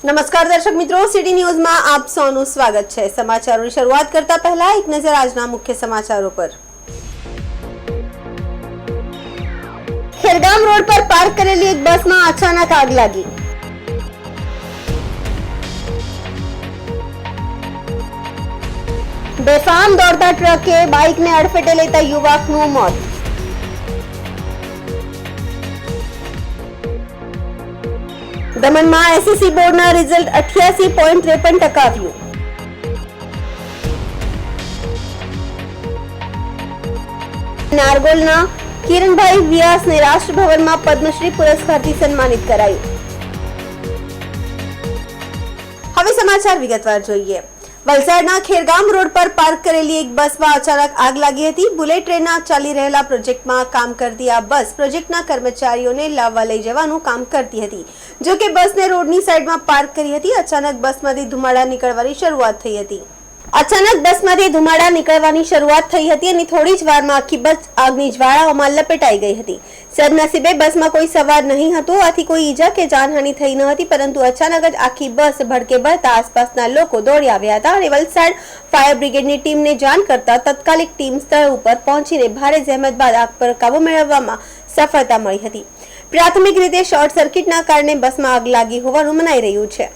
નમસ્કાર દર્શક મિત્રો, સિટી ન્યૂઝમાં આપ સૌનું સ્વાગત છે। સમાચારોની શરૂઆત કરતા પહેલા એક નજર આજના મુખ્ય સમાચારો પર। ખેરગામ રોડ પર પાર્ક કરેલી એક બસમાં અચાનક આગ લાગી। બેફામ દોડતા ટ્રકે બાઇકને અડફેટે લેતા યુવકનું મોત। દમણમાં એસએસસી બોર્ડના રિઝલ્ટ 88.53% આવ્યું। નારગોલના કિરણભાઈ વ્યાસને રાષ્ટ્રભવનમાં પદ્મશ્રી પુરસ્કારથી સન્માનિત કરાયું। હવે સમાચાર વિગતવાર જોઈએ। વલસાડના ખેરગામ રોડ પર પાર્ક કરેલી એક બસમાં અચાનક આગ લાગી હતી। બુલેટ ટ્રેનના ચાલી રહેલા પ્રોજેક્ટમાં કામ કરતી આ બસ પ્રોજેક્ટના કર્મચારીઓને લાવવા લઈ જવાનું કામ કરતી હતી। જો કે બસને રોડની સાઈડમાં પાર્ક કરી હતી। અચાનક બસમાંથી ધુમાડા નીકળવાની શરૂઆત થઈ હતી અને થોડી જ વારમાં આખી બસ આગની જ્વાળાઓમાં લપેટાઈ ગઈ હતી। સદનસીબે બસમાં કોઈ સવાર નહીં હતું, આથી કોઈ ઈજા કે જાનહાનિ થઈ ન હતી, પરંતુ અચાનક જ આખી બસ ભડકે બળતા આસપાસના લોકો દોડી આવ્યા હતા અને વલસાડ ફાયર બ્રિગેડની ટીમને જાણ કરતા તાત્કાલિક ટીમ સ્થળ ઉપર પહોંચીને ભારે જહેમત બાદ આગ પર કાબુ મેળવવામાં સફળતા મળી હતી। પ્રાથમિક રીતે શોર્ટ સર્કિટના કારણે બસમાં આગ લાગી હોવાનું મનાઈ રહ્યું છે।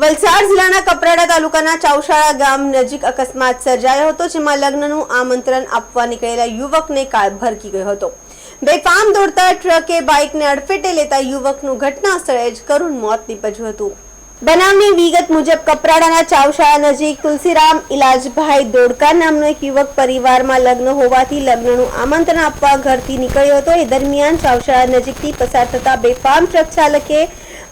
વલસાડ જિલ્લાના કપરાડા તાલુકાના ચાવશાળા ગામ નજીક અકસ્માત સર્જાયો હતો, જેમાં લગ્નનું આમંત્રણ આપવા નીકળેલા યુવકને કાળ ભરકી ગયો હતો। બેફામ દોડતા ટ્રકે બાઇકને અડફેટે લેતા યુવકનું ઘટના સ્થળે જ કરુણ મોત નીપજ્યું હતું। બનાવની વિગત મુજબ કપરાડાના ચાવશાળા નજીક તુલસીરામ ઇલાજભાઈ દોડકા નામનો એક યુવક પરિવારમાં લગ્ન હોવાથી લગ્નનું આમંત્રણ આપવા ઘરથી નીકળ્યો હતો। એ દરમિયાન ચાવશાળા નજીકથી પસાર થતા બેફામ ટ્રક ચાલકે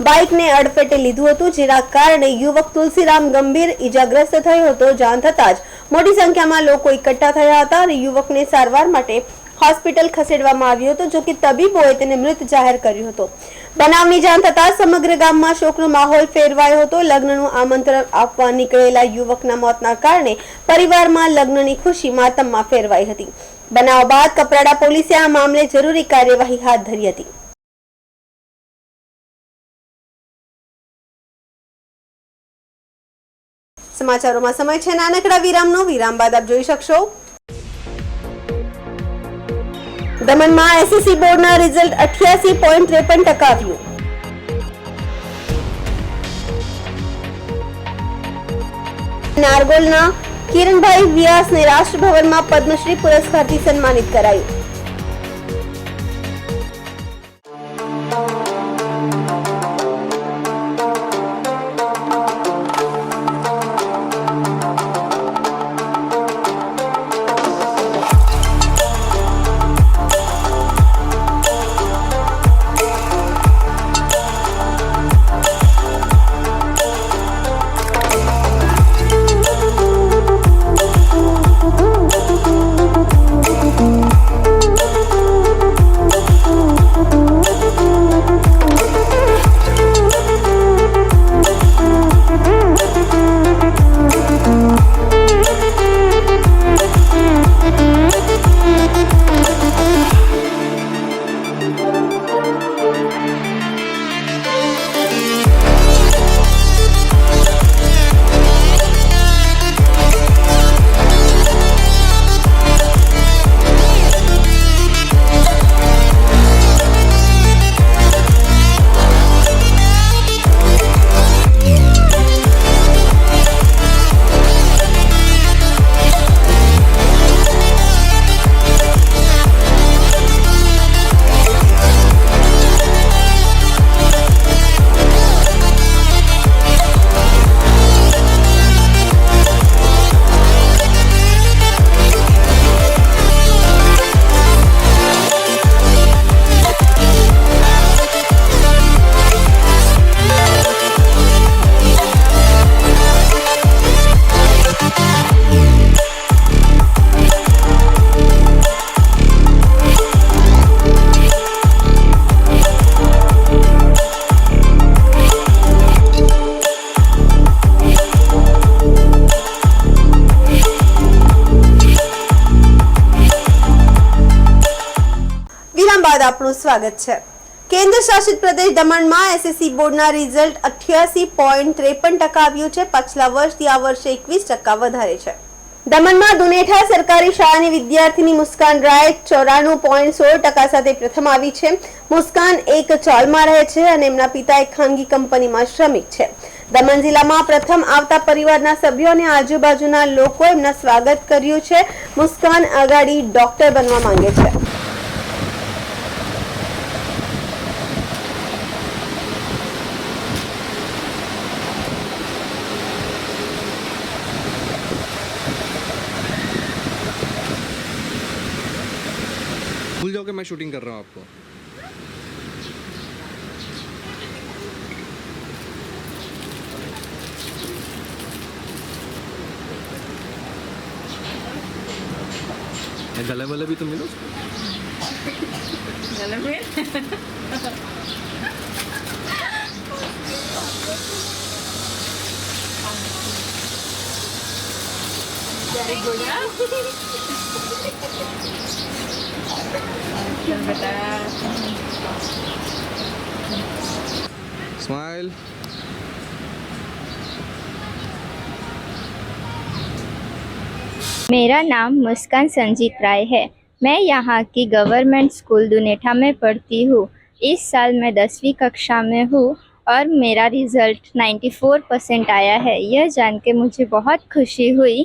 બાઇકને અડફેટે લીધું હતું, જેના કારણે યુવક તુલસીરામ ગંભીર ઈજાગ્રસ્ત થયો હતો। જાણ થતાં જ મોટી સંખ્યામાં લોકો એકઠા થયા હતા અને યુવકને સારવાર માટે હોસ્પિટલ ખસેડવામાં આવ્યો હતો, જો કે તબીબોએ તેને મૃત જાહેર કર્યો હતો। બનાવની જાણ થતાં સમગ્ર ગામમાં શોકનો માહોલ ફેરવાયો હતો। લગ્નનું આમંત્રણ આપવા નીકળેલા યુવકના મોતના કારણે પરિવારમાં લગ્નની ખુશી માતમમાં ફેરવાઈ હતી। બનાવ બાદ કપરાડા પોલીસે આ મામલે જરૂરી કાર્યવાહી હાથ ધરી હતી। સમાચારોમાં સમય છે નાનકડા વિરામનો। વિરામ બાદ આપ જોઈ શકશો દમણમાં એસએસસી બોર્ડના રિઝલ્ટ 88.53% આવ્યું। નારગોલના કિરણભાઈ વ્યાસને રાષ્ટ્રભવનમાં પદ્મશ્રી પુરસ્કારથી સન્માનિત કરાયું। બાદ આપનું સ્વાગત છે। કેન્દ્ર શાસિત પ્રદેશ દમણમાં એસએસસી બોર્ડના રિઝલ્ટ 88.53% આવ્યું છે। પાછલા વર્ષથી આ વર્ષે 21% વધારે છે। દમણમાં દુનેઠા સરકારી શાળાની વિદ્યાર્થીની મુસ્કાન રાય 94.16% સાથે પ્રથમ આવી છે। મુસ્કાન એક ચાલમાં રહે છે અને એમના પિતા એક ખાનગી કંપનીમાં શ્રમિક છે। દમણ જિલ્લામાં પ્રથમ આવતા પરિવારના સભ્યો અને આજુબાજુના લોકોએ એમના સ્વાગત કર્યું છે। મુસ્કાન આગાડી ડોક્ટર બનવા માંગે છે। भूल जाओ कि मैं शूटिंग कर रहा हूँ आपको। गले वाले भी तो मिलो। गले में वेरी गुड बेटा। स्माइल। मेरा नाम मुस्कान संजीत राय है। मैं यहाँ की गवर्नमेंट स्कूल दुनेठा में पढ़ती हूँ। इस साल मैं 10वीं कक्षा में हूँ और मेरा रिज़ल्ट 94% आया है। यह जान के मुझे बहुत खुशी हुई,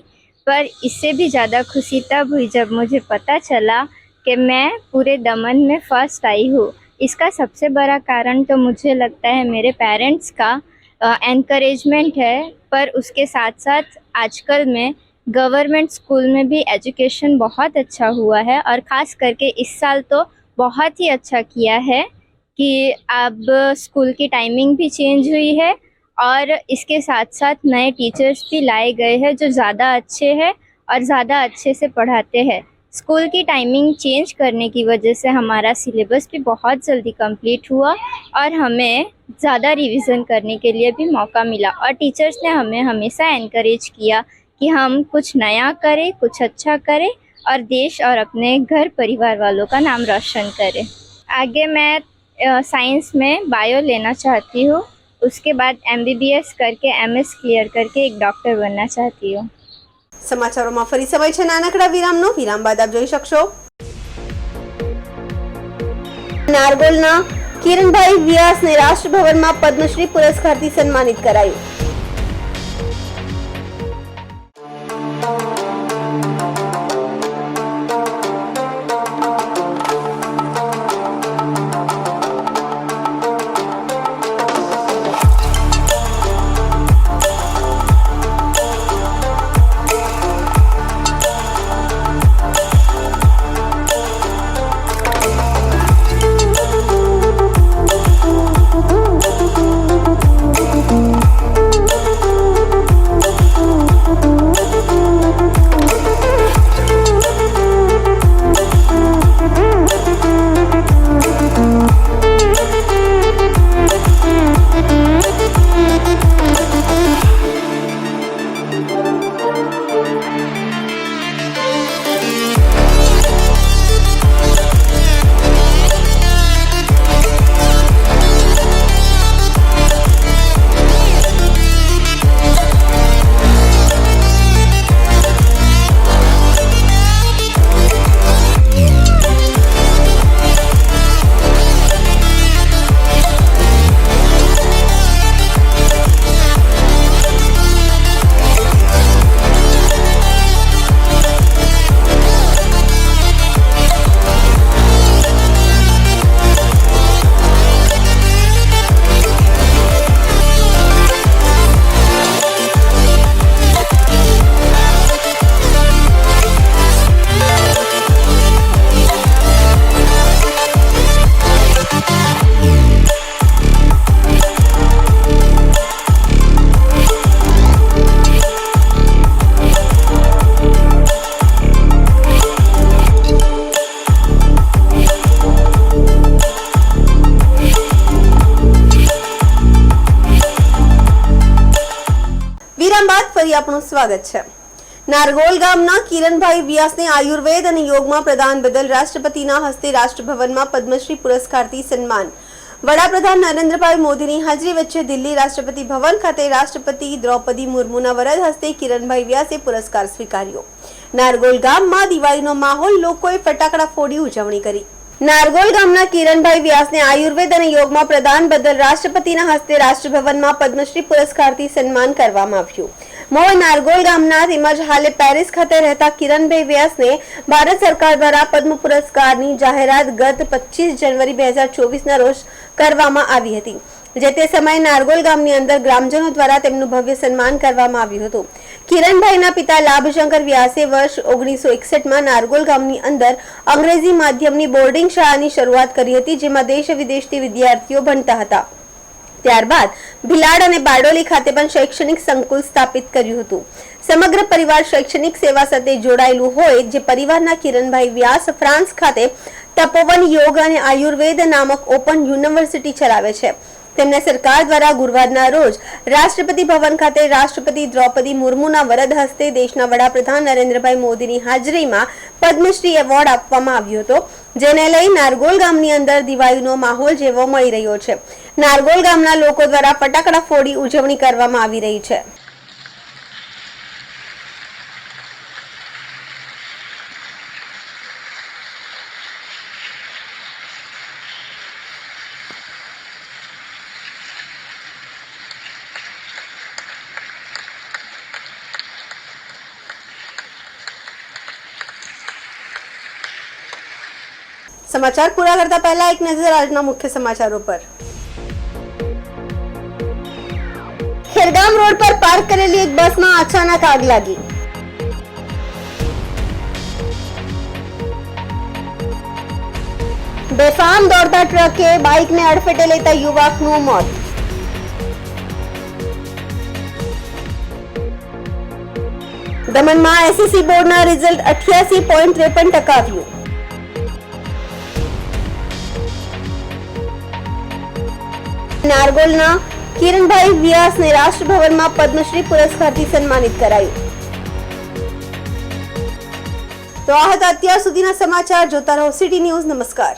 पर इससे भी ज़्यादा खुशी तब हुई जब मुझे पता चला कि मैं पूरे दमन में फ़र्स्ट आई हूँ। इसका सबसे बड़ा कारण तो मुझे लगता है मेरे पेरेंट्स का एनकरेजमेंट है, पर उसके साथ साथ आजकल में गवर्नमेंट स्कूल में भी एजुकेशन बहुत अच्छा हुआ है और ख़ास करके इस साल तो बहुत ही अच्छा किया है कि अब स्कूल की टाइमिंग भी चेंज हुई है और इसके साथ साथ नए टीचर्स भी लाए गए हैं जो ज़्यादा अच्छे हैं और ज़्यादा अच्छे से पढ़ाते हैं। स्कूल की टाइमिंग चेंज करने की वजह से हमारा सिलेबस भी बहुत जल्दी कंप्लीट हुआ और हमें ज़्यादा रिवीजन करने के लिए भी मौका मिला और टीचर्स ने हमें हमेशा एनकरेज किया कि हम कुछ नया करें, कुछ अच्छा करें और देश और अपने घर परिवार वालों का नाम रोशन करें। आगे मैं साइंस में बायो लेना चाहती हूँ, उसके बाद MBBS करके MS क्लियर करके एक डॉक्टर बनना चाहती हूँ। સમાચારોમાં ફરી સમય છે નાનકડા વિરામનો। વિરામ બાદ આપ જોઈ શકશો નારગોલના કિરણભાઈ વ્યાસને રાષ્ટ્રભવનમાં પદ્મશ્રી પુરસ્કારથી સન્માનિત કરાયું। ફરી આપનું સ્વાગત છે। નારગોલ ગામના કિરણભાઈ વ્યાસને આયુર્વેદ અને યોગમાં પ્રદાન બદલ રાષ્ટ્રપતિના હસ્તે રાષ્ટ્રભવનમાં પદ્મશ્રી પુરસ્કારથી સન્માન. વડાપ્રધાન નરેન્દ્રભાઈ મોદીની હાજરી વચ્ચે દિલ્હી રાષ્ટ્રપતિ ભવન ખાતે રાષ્ટ્રપતિ દ્રૌપદી મુર્મુના વરદ હસ્તે કિરણભાઈ વ્યાસે પુરસ્કાર સ્વીકાર્યો. નારગોલ ગામમાં દિવાળીનો માહોલ, લોકોએ ફટાકડા ફોડી ઉજવણી કરી. નારગોલ ગામના કિરણભાઈ વ્યાસને આયુર્વેદ અને યોગમાં પ્રદાન બદલ રાષ્ટ્રપતિના હસ્તે રાષ્ટ્રભવનમાં પદ્મશ્રી પુરસ્કારથી સન્માન કરવામાં આવ્યું. મૂળ નારગોલ ગામના તેમજ હાલે પેરિસ ખાતે રહેતા કિરણભાઈ વ્યાસને ભારત સરકાર દ્વારા પદ્મ પુરસ્કારની જાહેરાત ગત 25 જાન્યુઆરી 2024ના રોજ કરવામાં આવી હતી. જે તે સમયે નારગોલ ગામની અંદર ગ્રામજનો દ્વારા તેમનું ભવ્ય સન્માન કરવામાં આવ્યું હતું. કિરણભાઈના પિતા લાભશંકર વ્યાસે વર્ષ 1961માં નારગોલ ગામની અંદર અંગ્રેજી માધ્યમની બોર્ડિંગ શાળાની શરૂઆત કરી હતી, જેમાં દેશ વિદેશથી વિદ્યાર્થીઓ ભણતા હતા. ત્યારબાદ ભિલાડ અને બારડોલી ખાતે પણ શૈક્ષણિક સંકુલ સ્થાપિત કર્યું હતું. સમગ્ર પરિવાર શૈક્ષણિક સેવા સાથે જોડાયેલું હોય જે પરિવારના કિરણભાઈ વ્યાસ ફ્રાન્સ ખાતે તપોવન યોગ અને આયુર્વેદ નામક ઓપન યુનિવર્સિટી ચલાવે છે. તેમને સરકાર દ્વારા ગુરુવારના રોજ રાષ્ટ્રપતિ ભવન ખાતે રાષ્ટ્રપતિ દ્રૌપદી મુર્મુના વરદ હસ્તે દેશના વડાપ્રધાન નરેન્દ્રભાઈ મોદીની હાજરીમાં પદ્મશ્રી એવોર્ડ આપવામાં આવ્યો હતો, જેને લઈ નારગોલ ગામની અંદર દિવાળીનો માહોલ જેવો મળી રહ્યો છે. નારગોલ ગામના લોકો દ્વારા ફટાકડા ફોડી ઉજવણી કરવામાં આવી રહી છે. સમાચાર પૂરા કરતા પહેલા એક નજર આજના મુખ્ય સમાચારો પર. ખેરગામ રોડ પર પાર્ક કરેલી એક બસમાં અચાનક આગ લાગી. બેફામ દોડતા ટ્રકે બાઇકને અડફેટે લેતા યુવકનું મોત. દમણમાં એસએસસી બોર્ડના રિઝલ્ટ 88.53% આવ્યું. નારગોલના કિરણભાઈ વ્યાસને રાષ્ટ્રભવનમાં પદ્મશ્રી પુરસ્કારથી સન્માનિત કરાયું. તો આ હતા અત્યાર સુધીના સમાચાર. જોતા રહો સિટી ન્યૂઝ. નમસ્કાર.